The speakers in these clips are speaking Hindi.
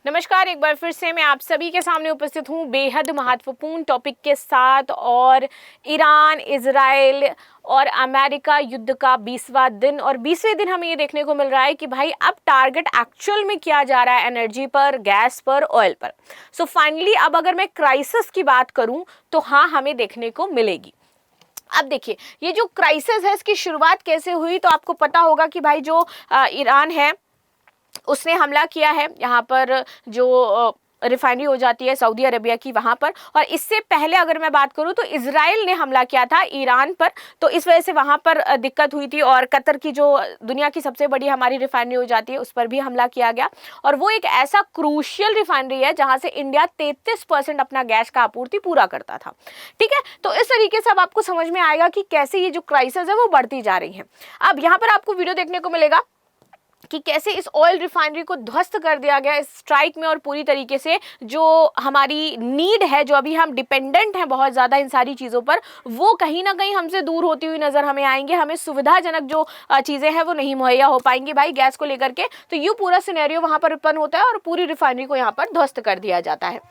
नमस्कार, एक बार फिर से मैं आप सभी के सामने उपस्थित हूँ बेहद महत्वपूर्ण टॉपिक के साथ। और ईरान, इजराइल और अमेरिका युद्ध का 20वां दिन, और 20वें दिन हमें ये देखने को मिल रहा है कि भाई अब टारगेट एक्चुअल में किया जा रहा है एनर्जी पर, गैस पर, ऑयल पर। सो फाइनली अब अगर मैं क्राइसिस की बात करूँ तो हाँ, हमें देखने को मिलेगी। अब देखिए, ये जो क्राइसिस है इसकी शुरुआत कैसे हुई, तो आपको पता होगा कि भाई जो ईरान है उसने हमला किया है यहाँ पर, जो रिफाइनरी हो जाती है सऊदी अरेबिया की वहाँ पर। और इससे पहले अगर मैं बात करूँ तो इजराइल ने हमला किया था ईरान पर, तो इस वजह से वहाँ पर दिक्कत हुई थी। और कतर की जो दुनिया की सबसे बड़ी हमारी रिफाइनरी हो जाती है उस पर भी हमला किया गया। और वो एक ऐसा क्रूशियल रिफाइनरी है जहाँ से इंडिया 33% अपना गैस का आपूर्ति पूरा करता था। ठीक है, तो इस तरीके से अब आपको समझ में आएगा कि कैसे ये जो क्राइसिस है वो बढ़ती जा रही है। अब यहाँ पर आपको वीडियो देखने को मिलेगा कि कैसे इस ऑयल रिफाइनरी को ध्वस्त कर दिया गया इस स्ट्राइक में, और पूरी तरीके से जो हमारी नीड है, जो अभी हम डिपेंडेंट हैं बहुत ज़्यादा इन सारी चीज़ों पर, वो कहीं ना कहीं हमसे दूर होती हुई नज़र हमें आएंगे। हमें सुविधाजनक जो चीज़ें हैं वो नहीं मुहैया हो पाएंगी भाई गैस को लेकर के। तो ये पूरा सिनेरियो वहाँ पर उत्पन्न होता है और पूरी रिफाइनरी को यहाँ पर ध्वस्त कर दिया जाता है।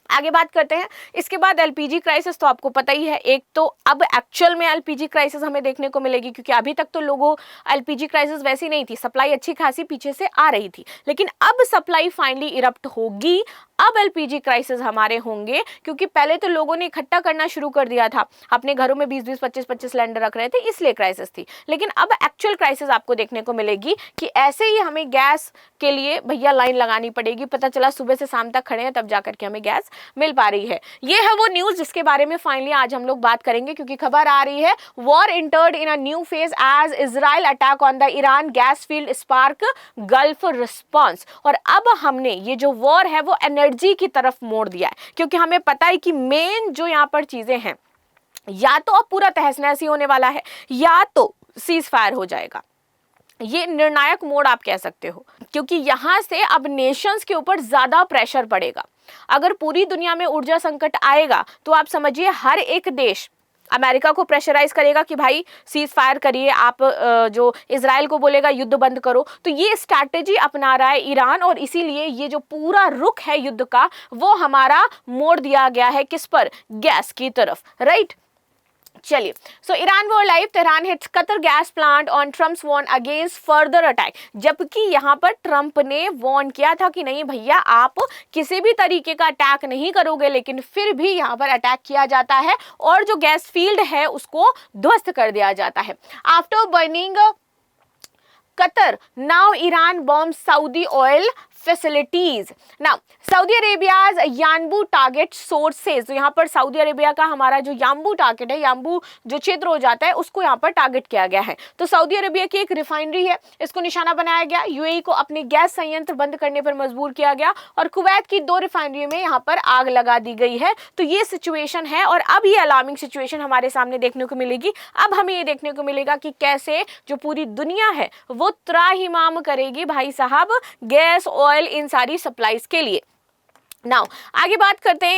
आगे बात करते हैं। इसके बाद एलपीजी क्राइसिस, तो आपको पता ही है, एक तो अब एक्चुअल में एलपीजी क्राइसिस हमें देखने को मिलेगी, क्योंकि अभी तक तो लोगों एलपीजी क्राइसिस वैसी नहीं थी, सप्लाई अच्छी खासी पीछे से आ रही थी, लेकिन अब सप्लाई फाइनली इरप्ट होगी। अब एलपीजी क्राइसिस हमारे होंगे, क्योंकि पहले तो लोगों ने इकट्ठा करना शुरू कर दिया था, अपने घरों में 20-20, 25-25 सिलेंडर रख रहे थे, इसलिए क्राइसिस थी। लेकिन अब एक्चुअल क्राइसिस आपको देखने को मिलेगी कि ऐसे ही हमें गैस के लिए भैया लाइन लगानी पड़ेगी। पता चला सुबह से शाम तक खड़े हैं तब जाकर के हमें गैस मिल पा रही है। ये है वो न्यूज जिसके बारे में फाइनली आज हम लोग बात करेंगे, क्योंकि खबर आ रही है war entered in a new phase as Israel attack on the Iran gas field spark Gulf response. और अब हमने ये जो वॉर है वो एनर्जी की तरफ मोड़ दिया है, क्योंकि हमें पता है कि मेन जो यहाँ पर चीजें हैं, या तो अब पूरा तहस नहस ही होने वाला है या तो सीज फायर हो जाएगा। ये निर्णायक मोड़ आप कह सकते हो, क्योंकि यहां से अब नेशंस के ऊपर ज्यादा प्रेशर पड़ेगा। अगर पूरी दुनिया में ऊर्जा संकट आएगा तो आप समझिए हर एक देश अमेरिका को प्रेशराइज करेगा कि भाई सीज फायर करिए, आप जो इजराइल को बोलेगा युद्ध बंद करो। तो ये स्ट्रैटेजी अपना रहा है ईरान, और इसीलिए ये जो पूरा रुख है युद्ध का वो हमारा मोड़ दिया गया है किस पर, गैस की तरफ, राइट। चलिए, so Iran war live, Tehran hits Qatar gas plant on Trump's warn against further attack. जबकि यहाँ पर ट्रम्प ने वॉर्न किया था कि नहीं भैया आप किसी भी तरीके का अटैक नहीं करोगे, लेकिन फिर भी यहाँ पर अटैक किया जाता है और जो गैस फील्ड है उसको ध्वस्त कर दिया जाता है। After burning Qatar, now Iran bomb Saudi oil facilities. Now Saudi Arabia's Yanbu target sources, तो यहाँ पर सऊदी अरेबिया का हमारा जो याम्बू टारगेट है, याम्बू जो क्षेत्र हो जाता है उसको यहाँ पर टारगेट किया गया है। तो सऊदी अरेबिया की एक रिफाइनरी है, इसको निशाना बनाया गया। यूएई को अपने गैस संयंत्र बंद करने पर मजबूर किया गया, और कुवैत की 2 रिफाइनरी में यहाँ पर आग लगा दी गई है। तो ये सिचुएशन है, और अब ये अलार्मिंग सिचुएशन हमारे सामने देखने को मिलेगी। अब हमें ये देखने को मिलेगा कि कैसे जो पूरी दुनिया है वो त्राहिमाम करेगी भाई साहब गैस, ऑयल, इन सारी सप्लाईज के लिए। नाउ आगे बात करते हैं,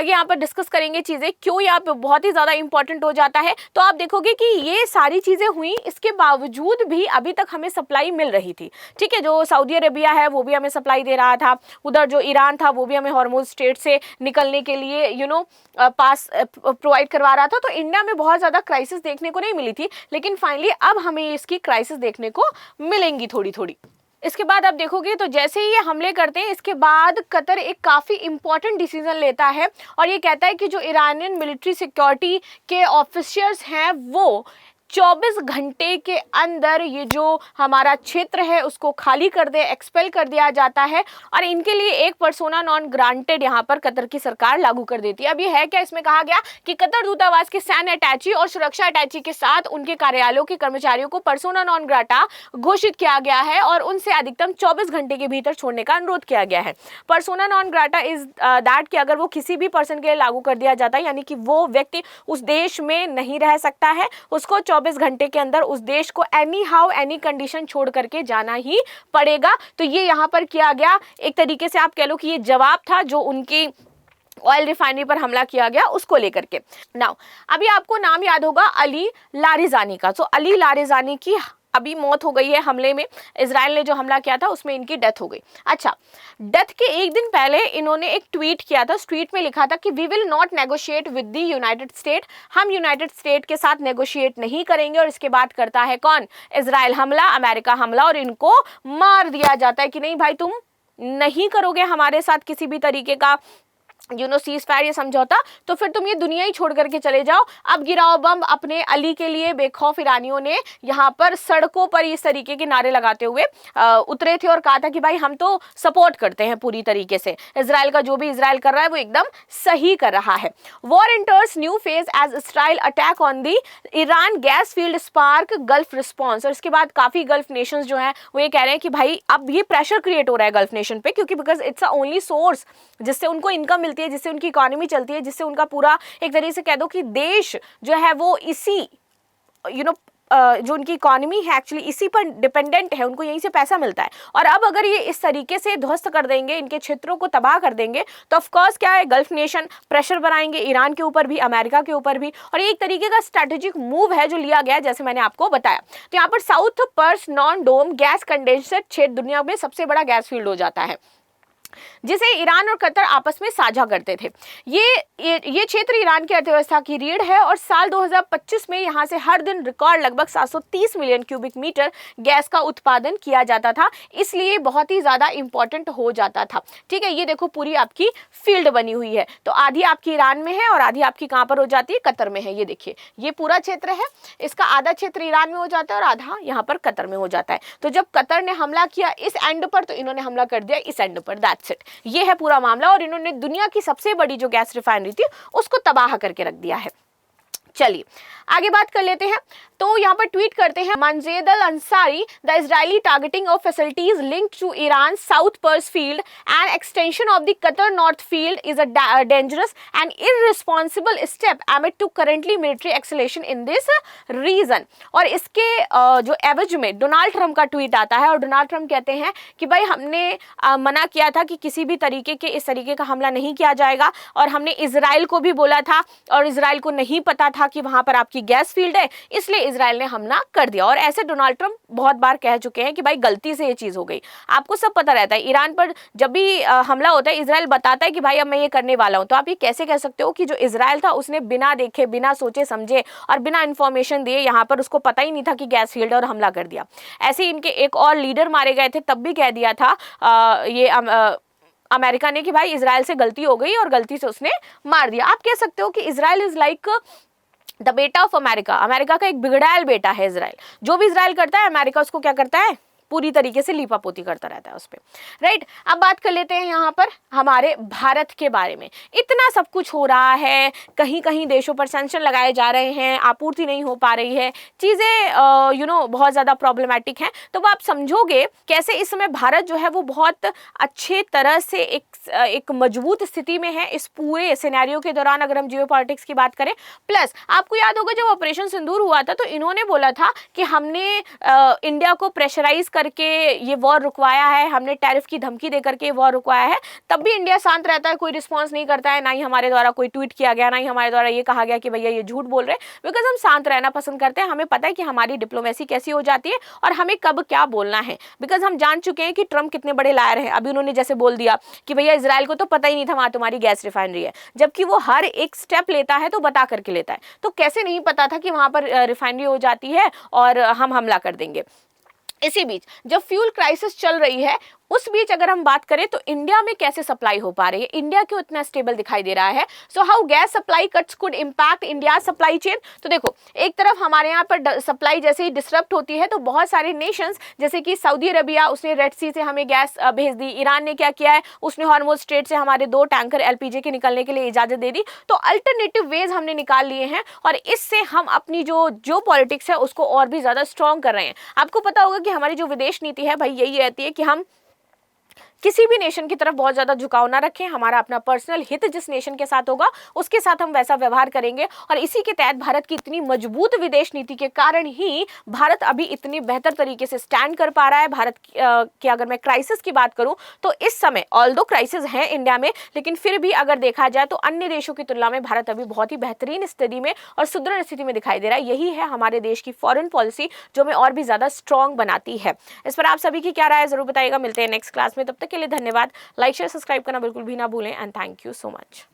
यहाँ पर डिस्कस करेंगे चीजें क्यों यहाँ पे बहुत ही ज्यादा इंपॉर्टेंट हो जाता है। तो आप देखोगे कि ये सारी चीजें हुई, इसके बावजूद भी अभी तक हमें सप्लाई मिल रही थी। ठीक है, जो सऊदी अरेबिया है वो भी हमें सप्लाई दे रहा था, उधर जो ईरान था वो भी हमें हॉर्मुज स्ट्रेट से निकलने के लिए पास प्रोवाइड करवा रहा था। तो इंडिया में बहुत ज्यादा क्राइसिस देखने को नहीं मिली थी, लेकिन फाइनली अब हमें इसकी क्राइसिस देखने को मिलेंगी थोड़ी थोड़ी। इसके बाद आप देखोगे तो जैसे ही ये हमले करते हैं, इसके बाद कतर एक काफ़ी इंपॉर्टेंट डिसीजन लेता है, और ये कहता है कि जो ईरानियन मिलिट्री सिक्योरिटी के ऑफिसर्स हैं वो 24 घंटे के अंदर ये जो हमारा क्षेत्र है उसको खाली कर दे, एक्सपेल कर दिया जाता है, और इनके लिए एक पर्सोना नॉन ग्रांटेड यहाँ पर कतर की सरकार लागू कर देती है। अब ये है क्या, इसमें कहा गया कि कतर दूतावास के सैन्य अटैची और सुरक्षा अटैची के साथ उनके कार्यालयों के कर्मचारियों को पर्सोना नॉन ग्राटा घोषित किया गया है, और उनसे अधिकतम 24 घंटे के भीतर छोड़ने का अनुरोध किया गया है। Persona non grata is that कि अगर वो किसी भी पर्सन के लिए लागू कर दिया जाता है, यानी कि वो व्यक्ति उस देश में नहीं रह सकता है, उसको 24 घंटे के अंदर उस देश को एनी हाउ एनी कंडीशन छोड़ करके जाना ही पड़ेगा। तो ये यहाँ पर किया गया, एक तरीके से आप कह लो कि ये जवाब था जो उनकी ऑयल रिफाइनरी पर हमला किया गया उसको लेकर के। नाउ अभी आपको नाम याद होगा अली लारिजानी का। तो अली लारिजानी की अभी मौत हो गई है हमले में, इजराइल ने जो हमला किया था उसमें इनकी डेथ हो गई। अच्छा, डेथ के एक दिन पहले इन्होंने एक ट्वीट किया था, उस ट्वीट में लिखा था कि we will not negotiate with the United State, हम यूनाइटेड स्टेट के साथ नेगोशिएट नहीं करेंगे। और इसके बाद करता है कौन? इजराइल हमला, अमेरिका हमला, और इनको मार दिया जाता है कि नहीं भाई तुम नहीं करोगे हमारे साथ किसी भी तरीके का सीज फायर, ये समझौता, तो फिर तुम ये दुनिया ही छोड़ करके चले जाओ। अब गिराओ बम। अपने अली के लिए बेखौफ ईरानियों ने यहाँ पर सड़कों पर इस तरीके के नारे लगाते हुए उतरे थे और कहा था कि भाई हम तो सपोर्ट करते हैं पूरी तरीके से इजराइल का, जो भी इजराइल कर रहा है वो एकदम सही कर रहा है। War enters new phase as Israel attack on the Iran gas field spark Gulf response. और इसके बाद काफी गल्फ नेशंस जो हैं वो ये कह रहे हैं कि भाई अब ये प्रेशर क्रिएट हो रहा है गल्फ नेशन पे, क्योंकि because it's a only source जिससे उनको इनकम मिलती है, जिससे उनकी इकोनॉमी चलती है, जिससे उनका पूरा एक तरीके से कह दो कि देश जो है वो इसी जो उनकी इकोनॉमी है एक्चुअली इसी पर डिपेंडेंट है, उनको यहीं से पैसा मिलता है। और अब अगर ये इस तरीके से ध्वस्त कर देंगे, इनके क्षेत्रों को तबाह कर देंगे, तो ऑफ कोर्स क्या है, गल्फ नेशन प्रेशर बनाएंगे ईरान के ऊपर भी, अमेरिका के ऊपर भी। और ये एक तरीके का स्ट्रेटेजिक मूव है जो लिया गया है, जैसे मैंने आपको बताया। तो यहाँ पर साउथ पर्स नॉन डोम गैस कंडेंसर क्षेत्र दुनिया में सबसे बड़ा गैस फील्ड हो जाता है, जिसे ईरान और कतर आपस में साझा करते थे। ये क्षेत्र ईरान की अर्थव्यवस्था की रीढ़ है और साल 2025 में यहाँ से हर दिन रिकॉर्ड लगभग 730 मिलियन क्यूबिक मीटर गैस का उत्पादन किया जाता था, इसलिए बहुत ही ज्यादा इंपॉर्टेंट हो जाता था। ठीक है, ये देखो पूरी आपकी फील्ड बनी हुई है, तो आधी आपकी ईरान में है और आधी आपकी कहाँ पर हो जाती है, कतर में है। ये देखिए ये पूरा क्षेत्र है, इसका आधा क्षेत्र ईरान में हो जाता है और आधा यहाँ पर कतर में हो जाता है। तो जब कतर ने हमला किया इस एंड पर, तो इन्होंने हमला कर दिया इस एंड पर। दैट्स इट, ये है पूरा मामला। और इन्होंने दुनिया की सबसे बड़ी जो गैस रिफाइनरी थी उसको तबाह करके रख दिया है। चलिए आगे बात कर लेते हैं। तो यहाँ पर ट्वीट करते हैं Majed Al Ansari, the Israeli targeting of facilities linked to Iran South Pars field and extension of the Qatar North field is a dangerous and irresponsible step amid to currently military escalation in this region. और इसके जो एवज में डोनाल्ड ट्रंप का ट्वीट आता है और डोनाल्ड ट्रंप कहते हैं कि भाई हमने मना किया था कि किसी भी तरीके के इस तरीके का हमला नहीं किया जाएगा, और हमने इजराइल को भी बोला था और इजराइल को नहीं पता था कि वहां पर आपकी गैस फील्ड है, इसलिए इजराइल ने हमला कर दिया। और ऐसे डोनाल्ड ट्रंप बहुत बार कह चुके हैं कि भाई गलती से ये चीज हो गई। आपको सब पता रहता है ईरान पर जब भी हमला होता है इजराइल बताता है कि भाई अब मैं ये करने वाला हूं। तो आप ये कैसे कह सकते हो कि जो इजराइल था उसने बिना देखे, बिना सोचे समझे और बिना इंफॉर्मेशन दिए, यहाँ पर उसको पता ही नहीं था कि गैस फील्ड है और हमला कर दिया। ऐसे ही इनके एक और लीडर मारे गए थे, तब भी कह दिया था अमेरिका ने कि भाई इजराइल से गलती हो गई और गलती से उसने मार दिया। आप कह सकते हो कि इजराइल इज लाइक द बेटा ऑफ अमेरिका। अमेरिका का एक बिगड़ायल बेटा है इजराइल। जो भी इजराइल करता है अमेरिका उसको क्या करता है, पूरी तरीके से लीपापोती करता रहता है उस पर। राइट, अब बात कर लेते हैं यहाँ पर हमारे भारत के बारे में। इतना सब कुछ हो रहा है, कहीं कहीं देशों पर सैंक्शन लगाए जा रहे हैं, आपूर्ति नहीं हो पा रही है, चीज़ें बहुत ज़्यादा प्रॉब्लमेटिक हैं। तो वो आप समझोगे कैसे इस समय भारत जो है वो बहुत अच्छे तरह से एक मजबूत स्थिति में है इस पूरे सिनेरियो के दौरान, अगर हम जियोपॉलिटिक्स की बात करें। प्लस आपको याद होगा जब ऑपरेशन सिंदूर हुआ था तो इन्होंने बोला था कि हमने इंडिया को प्रेशराइज करके ये वॉर रुकवाया है, हमने टैरिफ की धमकी दे करके वॉर रुकवाया है, तब भी इंडिया शांत रहता है, कोई रिस्पांस नहीं करता है। ना ही हमारे द्वारा कोई ट्वीट किया गया, ना ही हमारे द्वारा ये कहा गया कि भैया ये झूठ बोल रहे हैं, बिकॉज हम शांत रहना पसंद करते हैं। हमें पता है कि हमारी डिप्लोमेसी कैसी हो जाती है और हमें कब क्या बोलना है, बिकॉज हम जान चुके हैं कि ट्रंप कितने बड़े लायर हैं। अभी उन्होंने जैसे बोल दिया कि भैया इजराइल को तो पता ही नहीं था वहां तुम्हारी गैस रिफाइनरी है, जबकि वो हर एक स्टेप लेता है तो बता करके लेता है। तो कैसे नहीं पता था कि वहां पर रिफाइनरी हो जाती है और हम हमला कर देंगे। इसी बीच जब फ्यूल क्राइसिस चल रही है उस बीच अगर हम बात करें तो इंडिया में कैसे सप्लाई हो पा रही है, इंडिया क्यों इतना स्टेबल दिखाई दे रहा है। So how gas supply cuts could impact India supply chain. तो देखो एक तरफ हमारे यहाँ पर सप्लाई जैसे ही डिसरप्ट होती है तो बहुत सारे नेशंस जैसे कि सऊदी अरबिया, उसने रेड सी से हमें गैस भेज दी। ईरान ने क्या किया है, उसने हॉर्मुज़ स्ट्रेट से हमारे 2 टैंकर एलपीजी के निकलने के लिए इजाजत दे दी। तो अल्टरनेटिव वेज हमने निकाल लिए हैं और इससे हम अपनी जो पॉलिटिक्स है उसको और भी ज्यादा स्ट्रॉन्ग कर रहे हैं। आपको पता होगा कि हमारी जो विदेश नीति है भाई यही रहती है कि हम किसी भी नेशन की तरफ बहुत ज़्यादा झुकाव ना रखें। हमारा अपना पर्सनल हित जिस नेशन के साथ होगा उसके साथ हम वैसा व्यवहार करेंगे, और इसी के तहत भारत की इतनी मजबूत विदेश नीति के कारण ही भारत अभी इतनी बेहतर तरीके से स्टैंड कर पा रहा है। भारत की अगर मैं क्राइसिस की बात करूं तो इस समय ऑल्दो क्राइसिस है इंडिया में, लेकिन फिर भी अगर देखा जाए तो अन्य देशों की तुलना में भारत अभी बहुत ही बेहतरीन स्थिति में और सुदृढ़ स्थिति में दिखाई दे रहा है। यही है हमारे देश की फॉरेन पॉलिसी जो हमें और भी ज्यादा स्ट्रांग बनाती है। इस पर आप सभी की क्या राय है जरूर बताइएगा। मिलते हैं नेक्स्ट क्लास में, तब तक के लिए धन्यवाद। लाइक शेयर सब्सक्राइब करना बिल्कुल भी ना भूलें and thank you so much.